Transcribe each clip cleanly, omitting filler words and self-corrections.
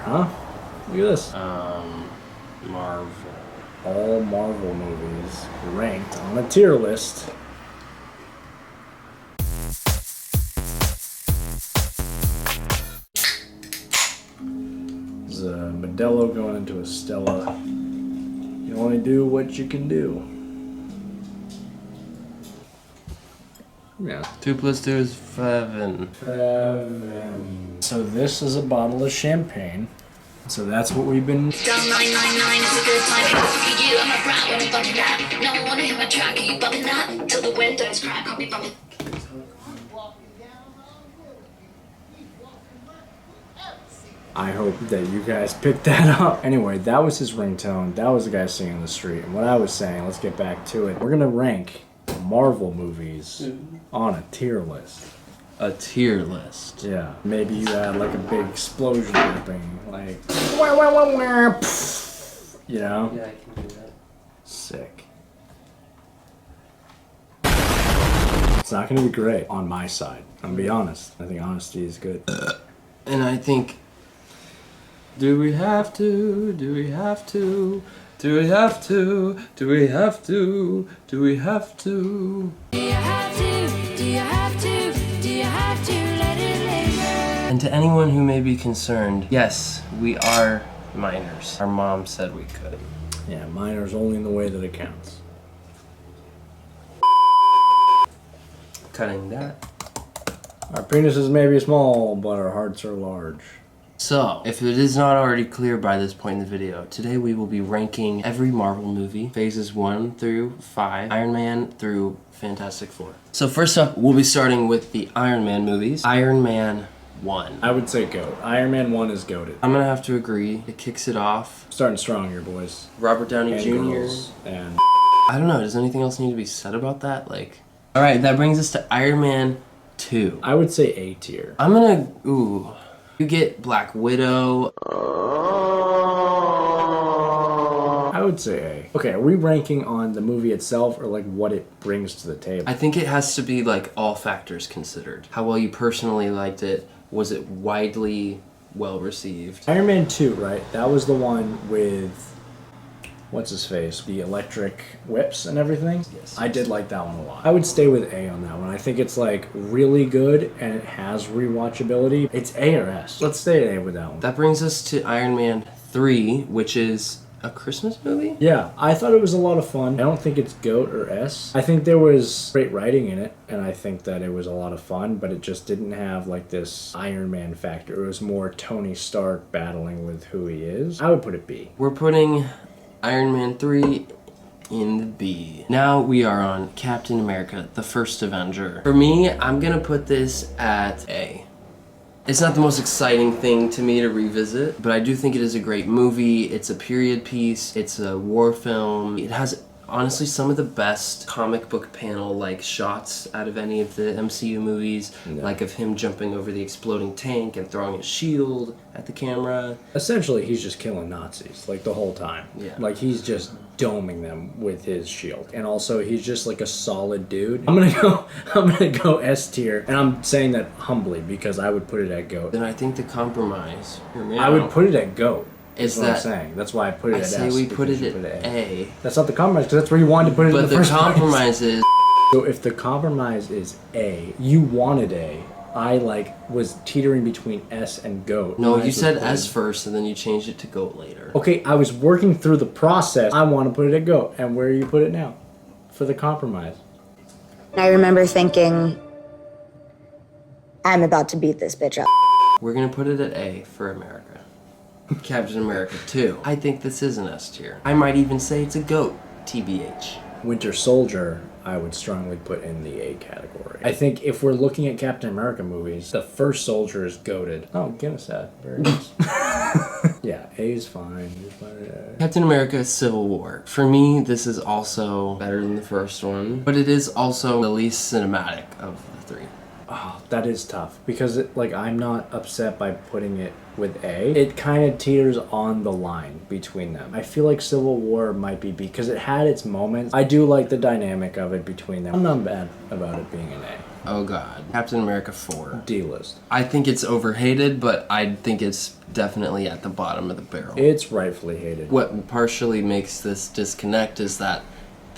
huh? Look at this. Marvel. All Marvel movies ranked on a tier list. There's a Modelo going into a Stella. You only do what you can do. Yeah. 2 + 2 is 7. So this is a bottle of champagne. So that's what we've been. Down 999 is a good time. For you, I'm a brat when I'm bumping that. No one wanna hear my track, are you bumping that? Till the windows crack, I'll be bumping. I hope that you guys picked that up. Anyway, that was his ringtone. That was the guy singing in the street. And what I was saying, let's get back to it. We're gonna rank Marvel movies on a tier list. A tier list. Yeah. Maybe you add like a big explosion happening, like wah, wah, wah, wah, pff, you know? Yeah, I can do that. Sick. It's not gonna be great on my side. I'm gonna be honest. I think honesty is good. And I think, do we have to? Do we have to? Do we have to? Do we have to? Do we have to? Do you have to? Do you have to? Do you have to let it linger? And to anyone who may be concerned, yes, we are minors. Our mom said we could. Yeah, minor's only in the way that it counts. Cutting that. Our penises may be small, but our hearts are large. So, if it is not already clear by this point in the video, today we will be ranking every Marvel movie, phases 1 through 5, Iron Man through Fantastic Four. So first up, we'll be starting with the Iron Man movies. Iron Man 1. I would say GOAT. Iron Man 1 is GOATed. I'm gonna have to agree. It kicks it off. Starting strong here, boys. Robert Downey And Jr. girls. And I don't know, does anything else need to be said about that? Like, alright, that brings us to Iron Man 2. I would say A tier. I'm gonna, you get Black Widow. I would say A. Okay, are we ranking on the movie itself or like what it brings to the table? I think it has to be like all factors considered. How well you personally liked it. Was it widely well received? Iron Man 2, right? That was the one with what's his face? The electric whips and everything? Yes. I did like that one a lot. I would stay with A on that one. I think it's like really good and it has rewatchability. It's A or S. Let's stay at A with that one. That brings us to Iron Man 3, which is a Christmas movie? Yeah, I thought it was a lot of fun. I don't think it's GOAT or S. I think there was great writing in it, and I think that it was a lot of fun, but it just didn't have like this Iron Man factor. It was more Tony Stark battling with who he is. I would put it B. We're putting Iron Man 3 in the B. Now we are on Captain America, the First Avenger. For me, I'm gonna put this at A. It's not the most exciting thing to me to revisit, but I do think it is a great movie. It's a period piece. It's a war film. It has honestly some of the best comic book panel like shots out of any of the MCU movies, like of him jumping over the exploding tank and throwing his shield at the camera. Essentially, he's just killing Nazis like the whole time. Yeah. Like he's just doming them with his shield. And also he's just like a solid dude. I'm gonna go S tier. And I'm saying that humbly because I would put it at GOAT. Then I think the compromise, hear me I out, would put it at GOAT. is That's what I'm that saying. That's why I put it I at say S. we put because it you at A. That's not the compromise because that's where you wanted to put it in But the the first place. compromise is So if the compromise is A, you wanted A. I was teetering between S and GOAT. no, Mine you was said put S in- first and then you changed it to GOAT later. Okay, I was working through the process. I want to put it at GOAT. And where do you put it now? For the compromise. I remember thinking, I'm about to beat this bitch up. We're gonna put it at A for America. Captain America 2. I think this is an S tier. I might even say it's a GOAT, TBH. Winter Soldier, I would strongly put in the A category. I think if we're looking at Captain America movies, the first soldier is goated. Oh, Guinness ad. Very nice. Yeah, A is fine. Captain America Civil War. For me, this is also better than the first one, but it is also the least cinematic of the three. Oh, that is tough because I'm not upset by putting it with A. It kind of teeters on the line between them. I feel like Civil War might be B because it had its moments. I do like the dynamic of it between them. I'm not bad about it being an A. Oh God, Captain America 4. D list. I think it's overhated, but I think it's definitely at the bottom of the barrel. It's rightfully hated. What partially makes this disconnect is that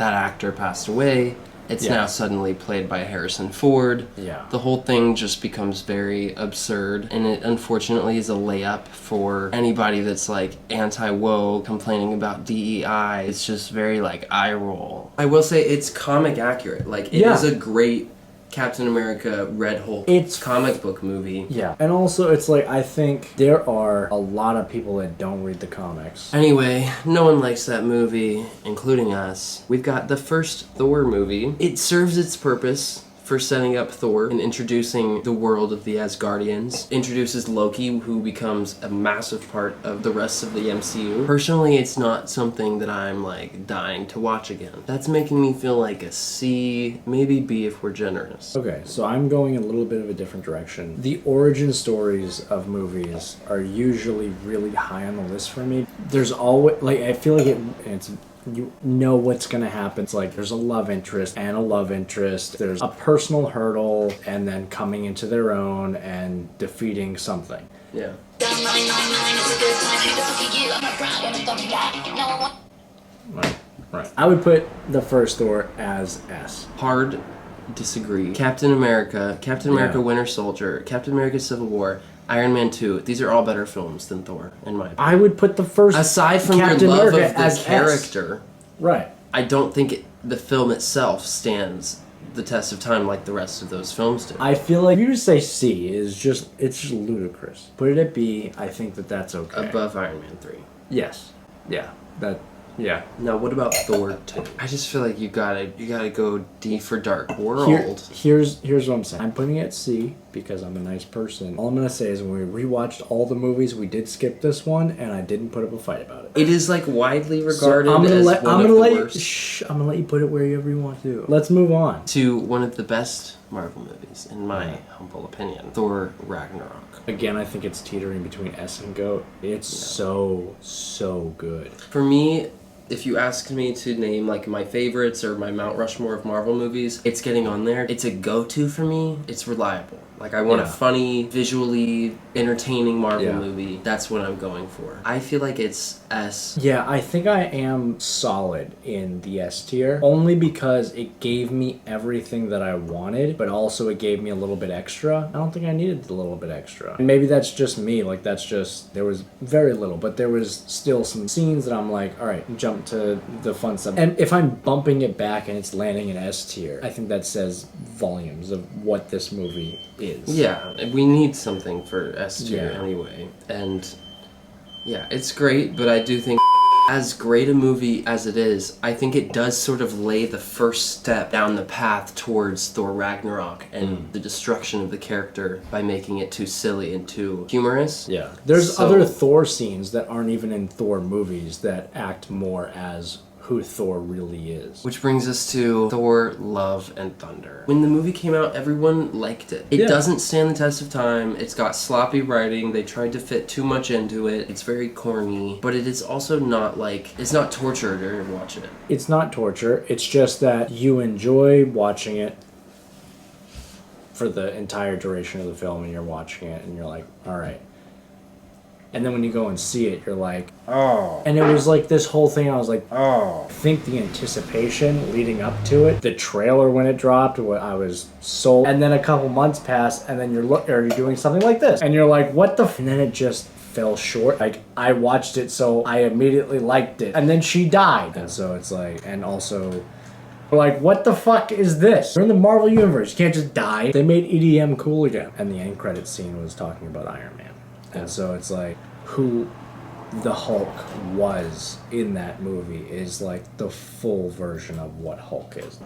actor passed away. It's now suddenly played by Harrison Ford. Yeah. The whole thing just becomes very absurd, and it unfortunately is a layup for anybody that's like anti-woke, complaining about DEI. It's just very like eye roll. I will say it's comic accurate. Like it is a great Captain America Red Hulk comic book movie. Yeah. And also it's like I think there are a lot of people that don't read the comics. Anyway, no one likes that movie, including us. We've got the first Thor movie. It serves its purpose for setting up Thor and introducing the world of the Asgardians. Introduces Loki, who becomes a massive part of the rest of the MCU. Personally, it's not something that I'm like dying to watch again. That's making me feel like a C, maybe B if we're generous. Okay, so I'm going a little bit of a different direction. The origin stories of movies are usually really high on the list for me. There's always, I feel like it's you know what's gonna happen. It's like there's a love interest and a love interest. There's a personal hurdle and then coming into their own and defeating something. Yeah. Right. I would put the first Thor as S. Hard disagree. Captain America Winter Soldier, Captain America Civil War, Iron Man 2. These are all better films than Thor, in my opinion. I would put the first Aside from Captain your love America of as the character, S. Right. I don't think the film itself stands the test of time like the rest of those films do. I feel like if you just say C, it's just ludicrous. Put it at B, I think that's okay. Above Iron Man 3. Yes. Yeah. Yeah. Now, what about Thor 2? I just feel like you gotta go D for Dark World. Here's what I'm saying. I'm putting it at C because I'm a nice person. All I'm gonna say is when we rewatched all the movies, we did skip this one, and I didn't put up a fight about it. It is like widely regarded so as one of the worst. I'm gonna let you put it wherever you want to. Let's move on to one of the best Marvel movies, in my humble opinion, Thor Ragnarok. Again, I think it's teetering between S and GOAT. It's so good. For me, if you ask me to name like my favorites or my Mount Rushmore of Marvel movies, it's getting on there. It's a go-to for me. It's reliable. Like I want a funny, visually entertaining Marvel movie. That's what I'm going for. I feel like it's S. Yeah, I think I am solid in the S tier. Only because it gave me everything that I wanted, but also it gave me a little bit extra. I don't think I needed the little bit extra. And maybe that's just me. Like there was very little, but there was still some scenes that I'm like, all right, jump to the fun stuff. And if I'm bumping it back and it's landing in S tier, I think that says volumes of what this movie is. Yeah, we need something for S tier anyway. And yeah, it's great, but I do think as great a movie as it is, I think it does sort of lay the first step down the path towards Thor Ragnarok and the destruction of the character by making it too silly and too humorous. Yeah. There's other Thor scenes that aren't even in Thor movies that act more as who Thor really is. Which brings us to Thor Love and Thunder. When the movie came out, everyone liked it. It doesn't stand the test of time. It's got sloppy writing. They tried to fit too much into it. It's very corny, but it is also not like, it's not torture to watch it. It's not torture. It's just that you enjoy watching it for the entire duration of the film and you're watching it and you're like, all right. And then when you go and see it, you're like, oh. And it was like this whole thing, I was like, oh. I think the anticipation leading up to it, the trailer when it dropped, I was sold. And then a couple months pass, and then you're doing something like this. And you're like, what the And then it just fell short. Like, I watched it, so I immediately liked it. And then she died. And so it's like, and also... We're like, what the fuck is this? We're in the Marvel Universe. You can't just die. They made EDM cool again. And the end credit scene was talking about Iron Man. And so it's like, who the Hulk was in that movie is like the full version of what Hulk is.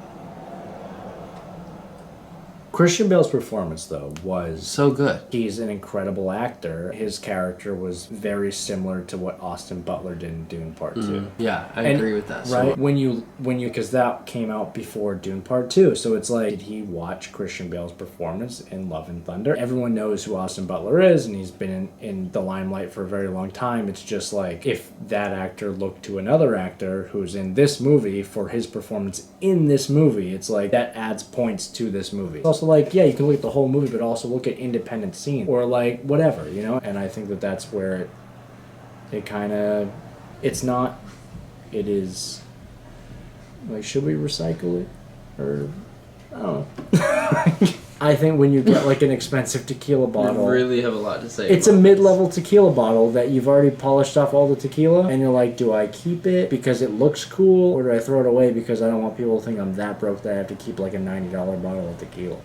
Christian Bale's performance, though, was So good. He's an incredible actor. His character was very similar to what Austin Butler did in Dune Part 2. Yeah, I And- agree with that. Right? So, Because that came out before Dune Part 2. So it's like, did he watch Christian Bale's performance in Love and Thunder? Everyone knows who Austin Butler is, and he's been in the limelight for a very long time. It's just like, if that actor looked to another actor who's in this movie for his performance in this movie, it's like, that adds points to this movie. It's also like, yeah, you can look at the whole movie, but also look at independent scenes. Or like, whatever, you know? And I think that that's where it kind of... It's not... It is... Like, should we recycle it? Or... I don't know. I think when you get like an expensive tequila bottle... you really have a lot to say. It's a about mid-level tequila bottle that you've already polished off all the tequila, and you're like, do I keep it because it looks cool, or do I throw it away because I don't want people to think I'm that broke that I have to keep like a $90 bottle of tequila?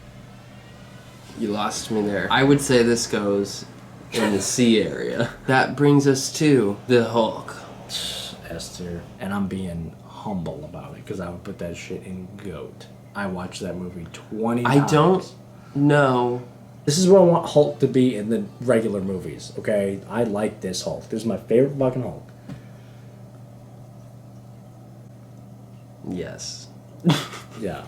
this. You lost me there. I would say this goes in the C area. That brings us to the Hulk. S tier. And I'm being humble about it because I would put that shit in GOAT. I watched that movie 20 times. I don't know. This is where I want Hulk to be in the regular movies, okay? I like this Hulk. This is my favorite fucking Hulk. Yes. Yeah.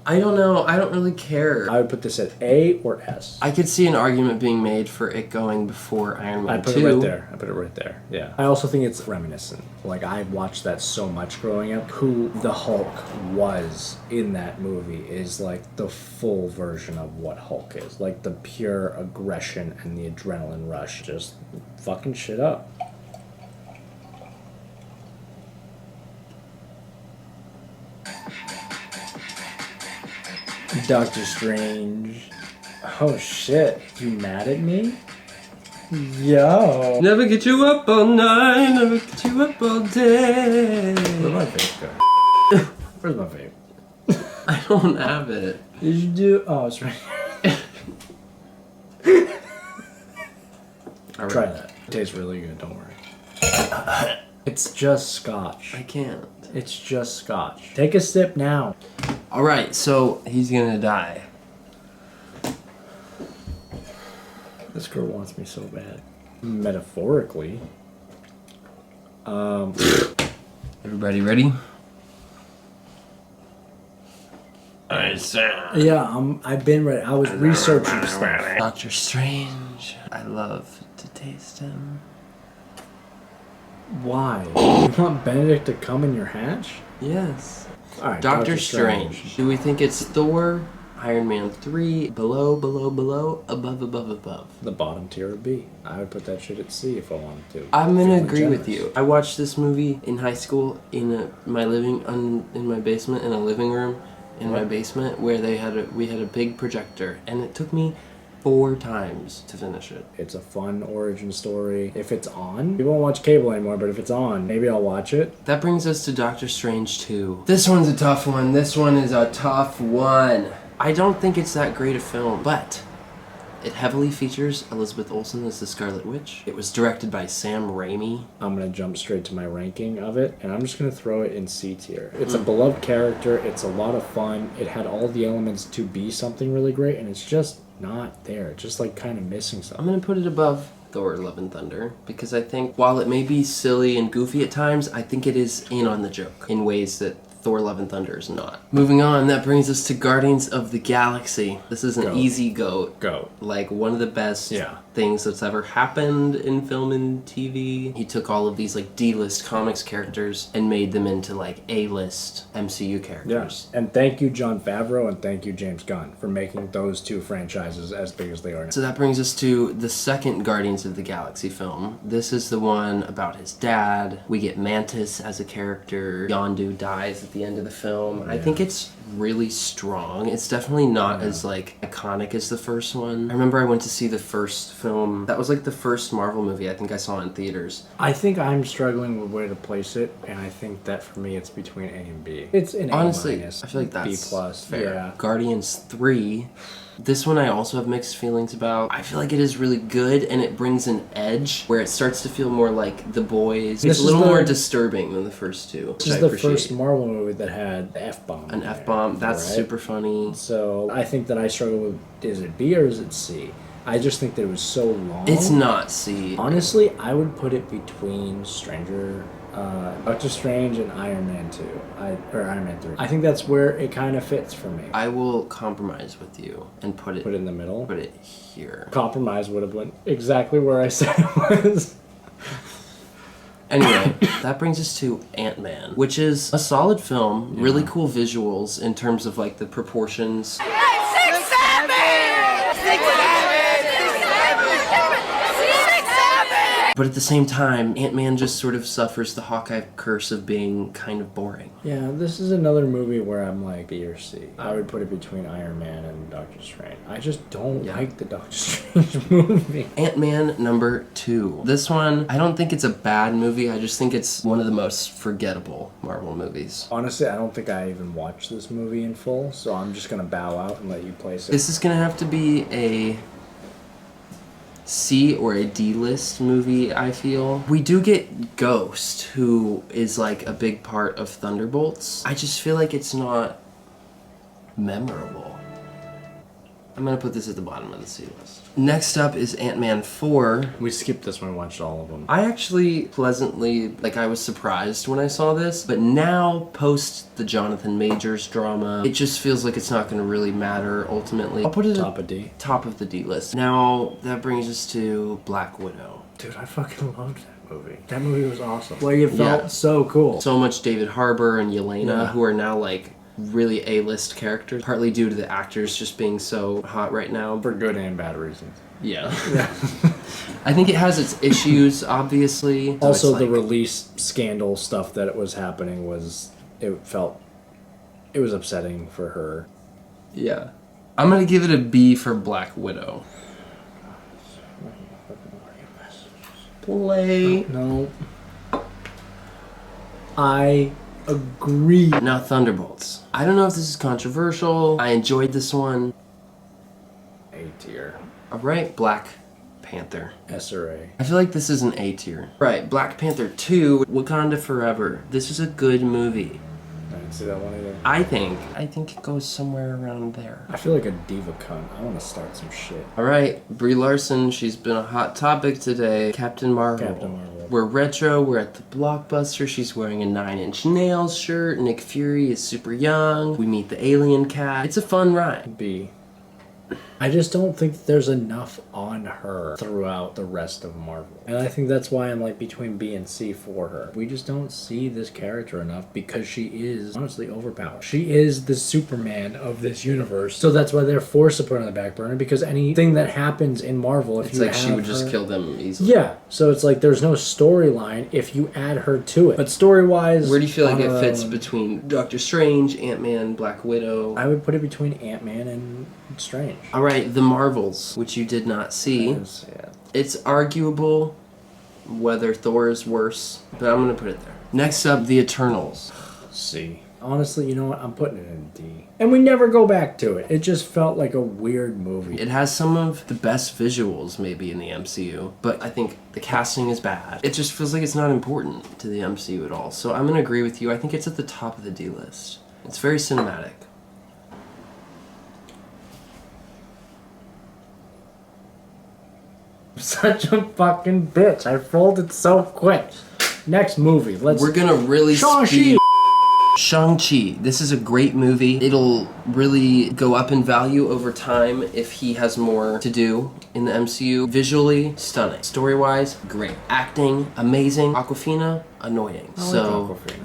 I don't know. I don't really care. I would put this at A or S. I could see an argument being made for it going before Iron Man I put 2. it right there. I put it right there. Yeah. I also think it's reminiscent. Like, I watched that so much growing up. Who the Hulk was in that movie is like the full version of what Hulk is. Like the pure aggression and the adrenaline rush. Just fucking shit up. Doctor Strange. Oh shit. You mad at me? Yo. Never get you up all night, never get you up all day. Where's my vape go? Where's my vape? I don't have it. Did you do? Oh, it's right here. All right. Try that. It tastes really good. Don't worry. It's just scotch. I can't. It's just scotch. Take a sip now. All right, so he's gonna die. This girl wants me so bad. Metaphorically. Everybody ready? Yeah, I've been ready. I was researching stuff. Doctor Strange. I love to taste him. Why? You want Benedict to come in your hatch? Yes. All right. Doctor Strange. Do we think it's Thor, Iron Man 3, below, above? The bottom tier would be. I would put that shit at C if I wanted to. I'm gonna Feeling agree with generous. you. I watched this movie in high school in my basement, in a living room in my basement where we had a big projector, and it took me 4 times to finish it. It's a fun origin story. If it's on, we won't watch cable anymore, but if it's on, maybe I'll watch it. That brings us to Doctor Strange 2. This one's a tough one. This one is a tough one. I don't think it's that great a film, but it heavily features Elizabeth Olsen as the Scarlet Witch. It was directed by Sam Raimi. I'm gonna jump straight to my ranking of it, and I'm just gonna throw it in C tier. It's a beloved character. It's a lot of fun. It had all the elements to be something really great, and it's just not there. It's just like kind of missing I'm something. gonna put it above Thor Love and Thunder because I think while it may be silly and goofy at times, I think it is in on the joke in ways that Thor Love and Thunder is not. Moving on, that brings us to Guardians of the Galaxy. This is an Goat. easy goat. Go. Like one of the best Yeah. things that's ever happened in film and TV. He took all of these like D-list comics characters and made them into like A-list MCU characters. Yes. And thank you, Jon Favreau, and thank you, James Gunn, for making those two franchises as big as they are now. So that brings us to the second Guardians of the Galaxy film. This is the one about his dad. We get Mantis as a character. Yondu dies at the end of the film. I think it's really strong. It's definitely not as like iconic as the first one. I remember I went to see the first film. That was like the first Marvel movie I think I saw in theaters. I think I'm struggling with where to place it, and I think that for me it's between A and B. It's an Honestly, A minus. I feel like that's B plus. fair. Yeah. Guardians 3. This one I also have mixed feelings about. I feel like it is really good, and it brings an edge where it starts to feel more like The Boys. It's a little more disturbing than the first two. This is the first Marvel movie that had the F-bomb. An F-bomb. That's super funny. So I think that I struggle with, is it B or is it C? I just think that it was so long. It's not C. Honestly, I would put it between Doctor Strange and Iron Man 2. Or Iron Man 3. I think that's where it kind of fits for me. I will compromise with you and put it in the middle? Put it here. Compromise would have went exactly where I said it was. Anyway, that brings us to Ant-Man, which is a solid film, really cool visuals in terms of like the proportions. But at the same time, Ant-Man just sort of suffers the Hawkeye curse of being kind of boring. Yeah, this is another movie where I'm like B or C. I would put it between Iron Man and Doctor Strange. I just don't like the Doctor Strange movie. Ant-Man number 2. This one, I don't think it's a bad movie. I just think it's one of the most forgettable Marvel movies. Honestly, I don't think I even watched this movie in full, so I'm just gonna bow out and let you place it. This is gonna have to be a C or a D-list movie, I feel. We do get Ghost, who is like a big part of Thunderbolts. I just feel like it's not memorable. I'm gonna put this at the bottom of the C list. Next up is Ant-Man 4. We skipped this one and watched all of them. I actually pleasantly, I was surprised when I saw this, but now, post the Jonathan Majors drama, it just feels like it's not gonna really matter ultimately. I'll put it Top of D. Top of the D list. Now, that brings us to Black Widow. Dude, I fucking loved that movie. That movie was awesome. Like, it felt so cool. So much David Harbour and Yelena, who are now, really A-list characters, partly due to the actors just being so hot right now. For good and bad reasons. Yeah. I think it has its issues, obviously. Also, the release scandal stuff that was happening it was upsetting for her. Yeah. I'm gonna give it a B for Black Widow. Play. No. I agree. Now Thunderbolts. I don't know if this is controversial. I enjoyed this one. A tier. Alright, Black Panther. S or A. I feel like this is an A tier. Right, Black Panther 2, Wakanda Forever. This is a good movie. I didn't see that one either. I think it goes somewhere around there. I feel like a diva cunt. I want to start some shit. Alright, Brie Larson, she's been a hot topic today. Captain Marvel. We're retro, we're at the Blockbuster, she's wearing a 9 Inch Nails shirt, Nick Fury is super young, we meet the alien cat. It's a fun ride. B. I just don't think there's enough on her throughout the rest of Marvel. And I think that's why I'm between B and C for her. We just don't see this character enough because she is honestly overpowered. She is the Superman of this universe. So that's why they're forced to put her on the back burner, because anything that happens in Marvel, if it's you she would just kill them easily. Yeah. So it's there's no storyline if you add her to it. But story-wise, where do you feel like it fits between Doctor Strange, Ant-Man, Black Widow? I would put it between Ant-Man and Strange. Alright, The Marvels, which you did not see. It's arguable whether Thor is worse, but I'm gonna put it there. Next up, The Eternals. C. Honestly, you know what? I'm putting it in D. And we never go back to it. It just felt like a weird movie. It has some of the best visuals maybe in the MCU, but I think the casting is bad. It just feels like it's not important to the MCU at all. So I'm gonna agree with you. I think it's at the top of the D list. It's very cinematic. Such a fucking bitch. I folded so quick. Next movie. We're gonna really Shang-Chi. Shang-Chi. This is a great movie. It'll really go up in value over time if he has more to do in the MCU. Visually, stunning. Story-wise, great. Acting, amazing. Awkwafina, annoying. I like Awkwafina.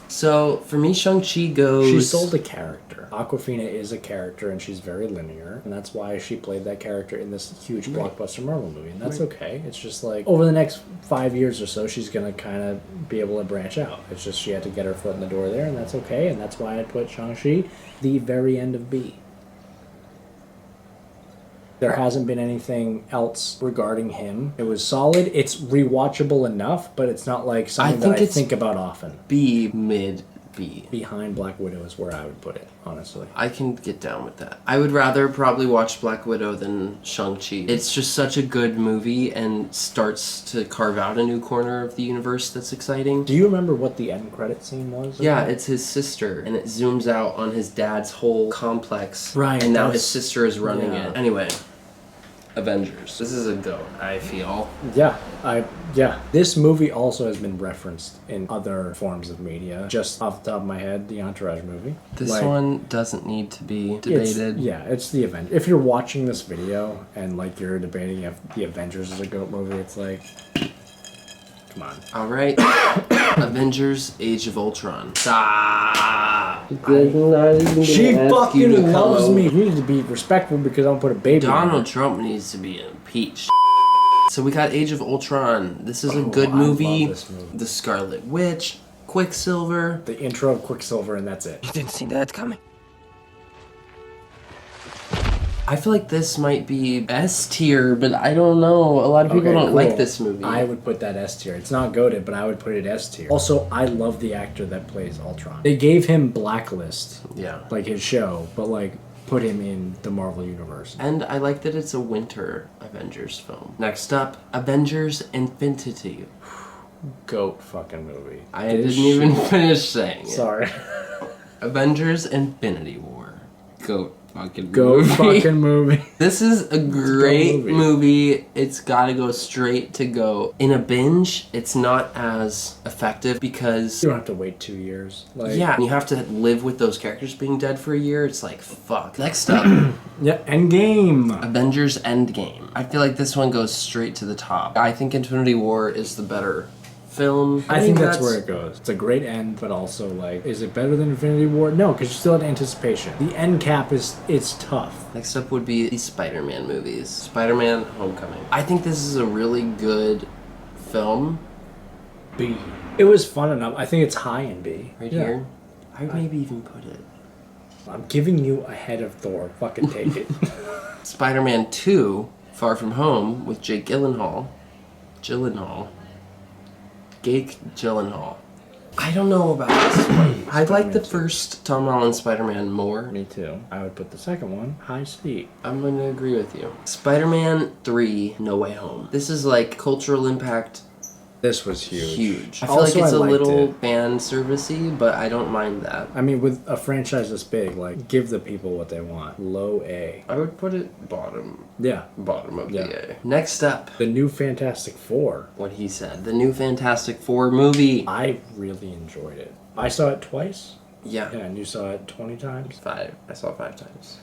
So, for me, Shang-Chi goes... She sold the character. Awkwafina is a character, and she's very linear, and that's why she played that character in this huge blockbuster Marvel movie, and that's okay. It's just over the next 5 years or so, she's going to kind of be able to branch out. It's just she had to get her foot in the door there, and that's okay, and that's why I put Shang-Chi the very end of B. There hasn't been anything else regarding him. It was solid. It's rewatchable enough, but it's not something that I think about often. B mid B. Behind Black Widow is where I would put it, honestly. I can get down with that. I would rather probably watch Black Widow than Shang-Chi. It's just such a good movie and starts to carve out a new corner of the universe that's exciting. Do you remember what the end credit scene was? Yeah, it's his sister, and it zooms out on his dad's whole complex. Right, And now that's- his sister is running yeah. it. Anyway, Avengers. This is a goat, I feel. Yeah, This movie also has been referenced in other forms of media. Just off the top of my head, the Entourage movie. This Like, one doesn't need to be it's- debated. it's the Avengers. If you're watching this video and like you're debating if the Avengers is a GOAT movie, it's like, come on. All right. Avengers: Age of Ultron. Stop. She fucking loves me. You need to be respectful because I don't put a baby. Donald Trump needs to be impeached. So we got Age of Ultron. This is a Oh, good I movie. love this movie. The Scarlet Witch, Quicksilver. The intro of Quicksilver and that's it. Didn't see that coming. I feel like this might be S tier, but I don't know. A lot of people don't like this movie. I would put that S tier. It's not goated, but I would put it S tier. Also, I love the actor that plays Ultron. They gave him Blacklist, Yeah. like his show, but like put him in the Marvel universe. And I like that it's a winter Avengers film. Next up, Avengers Infinity. Goat fucking movie. I This didn't even shit- finish saying it. Sorry. Avengers Infinity War. Goat fucking Goat movie. fucking movie. This is a great movie. movie. It's gotta go straight to go. In a binge, it's not as effective because You don't have to wait 2 years. Like, yeah, you have to live with those characters being dead for a year. It's like, fuck. Next up, Yeah, Endgame. Avengers Endgame. I feel like this one goes straight to the top. I think Infinity War is the better film. I think that's where it goes. It's a great end, but also like, is it better than Infinity War? No, because you still had anticipation. The end cap it's tough. Next up would be the Spider-Man movies. Spider-Man Homecoming. I think this is a really good film. B. It was fun enough. I think it's high in B. Right Yeah. here. I would maybe even put it. I'm giving you a head of Thor. Fucking take it. Spider-Man 2, Far From Home, with Jake Gyllenhaal. Jake Gyllenhaal. I don't know about this one. I like the first Tom Holland Spider-Man more. Me too. I would put the second one high C. I'm gonna agree with you. Spider-Man 3, No Way Home. This is like cultural impact. This was huge. I feel Also, like it's I a liked little it. fan servicey, but I don't mind that. I mean, with a franchise this big, like, give the people what they want. Low A. I would put it bottom Yeah. of Yeah. the A. Next up, The new Fantastic Four. what he said, the new Fantastic Four movie. I really enjoyed it. I saw it twice. Yeah. And you saw it 20 times. 5. I saw it 5 times.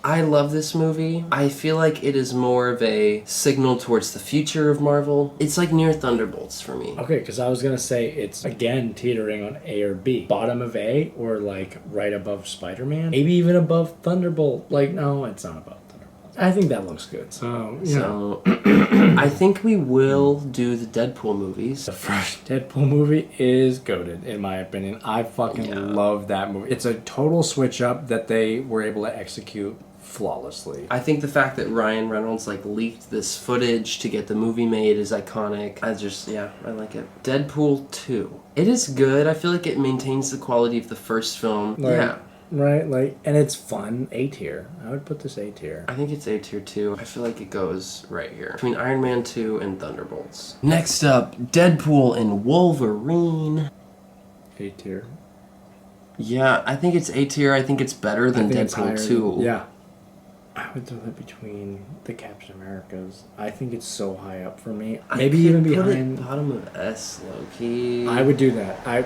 I love this movie. I feel like it is more of a signal towards the future of Marvel. It's like near Thunderbolts for me. Okay, because I was going to say it's, again, teetering on A or B. Bottom of A or, like, right above Spider-Man. Maybe even above Thunderbolt. Like, no, it's not above Thunderbolt. I think that looks good. So, you know. So, I think we will do the Deadpool movies. The first Deadpool movie is goated, in my opinion. I fucking love that movie. It's a total switch up that they were able to execute flawlessly. I think the fact that Ryan Reynolds like leaked this footage to get the movie made is iconic. I like it. Deadpool 2. It is good. I feel like it maintains the quality of the first film. Like, yeah. Right? Like, and it's fun. A tier. I would put this A tier. I think it's A tier 2. I feel like it goes right here. Between Iron Man 2 and Thunderbolts. Next up, Deadpool and Wolverine. A tier. Yeah, I think it's A tier. I think it's better than Deadpool 2. Yeah. I would throw that between the Captain Americas. I think it's so high up for me. Maybe even Put behind. it bottom of S, low-key. I would do that.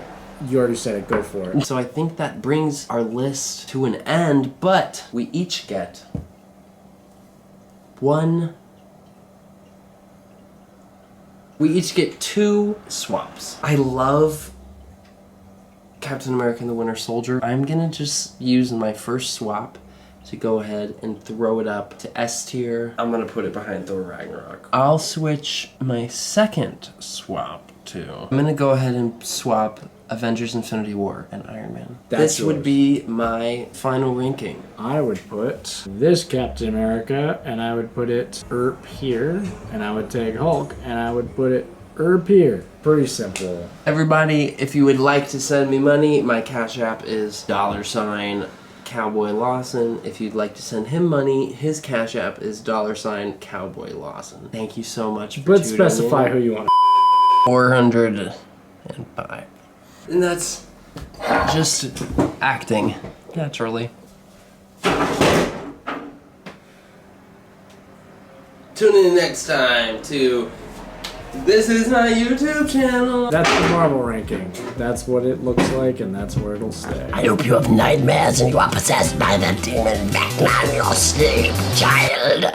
You already said it. Go for it. So I think that brings our list to an end, but we each get we each get 2 swaps. I love Captain America and the Winter Soldier. I'm gonna just use my first swap to go ahead and throw it up to S tier. I'm gonna put it behind Thor Ragnarok. I'll switch my second swap to, I'm gonna go ahead and swap Avengers Infinity War and Iron Man. That's This would yours. be my final ranking. I would put this Captain America, and I would put it here, and I would take Hulk, and I would put it or appear. Pretty simple. Everybody, if you would like to send me money, my Cash App is $ Cowboy Lawson. If you'd like to send him money, his Cash App is $ Cowboy Lawson. Thank you so much for But tuning specify in. who you want. 405. And that's just acting naturally. Tune in next time to This Is My YouTube Channel. That's the Marvel ranking. That's what it looks like, and that's where it'll stay. I hope you have nightmares and you are possessed by the demon Batman in your sleep, child.